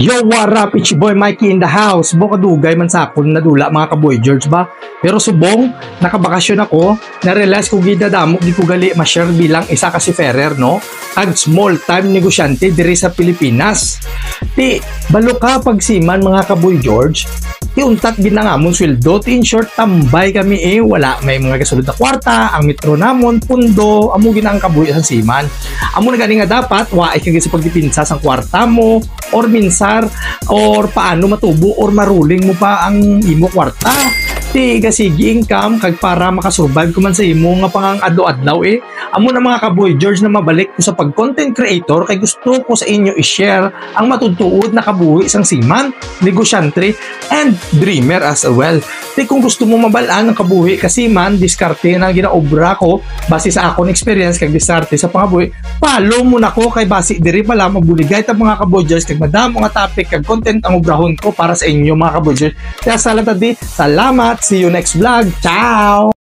Yo, what up? It's your boy Mikey in the house. Buka dugay man sa akon nadula mga kaboy George ba? Pero subong, nakabakasyon ako, na-realize ko gidadamok di ko gali ma-share bilang isa kasi Ferrer, no? Ag small time negosyante diri sa Pilipinas. Ti, balo ka pagsiman mga kaboy George. Ti untat ginangamon sweldo, ti in short tambay kami wala may mga kasulod na kwarta, ang metro namon, pundo, amo ginang kaboy sa siman. Amo na gani nga dapat, waay kag sa pagdipinsa sang kwarta mo, or minsar, or paano matubo, or maruling mo pa ang imo kwarta. Ti kasigi income kag para makasurvive ko man sa imo nga pangang adlaw-adlaw amo na mga kaboy George na mabalik ko sa pag content creator kay gusto ko sa inyo i-share ang matutuod na kabuhi sang siman, negosyante and dreamer as well. Ti kung gusto mo mabalaan ang kabuhi kasi man diskarte na ginaobra ko base sa akon experience kag diskarte sa pangabuhi, follow mo na ko kay base diri pala mabuligay ta mga kaboy George kag madamo nga topic kag content ang obrahon ko para sa inyo mga kaboy George. Kaya salamat. See you next vlog. Ciao!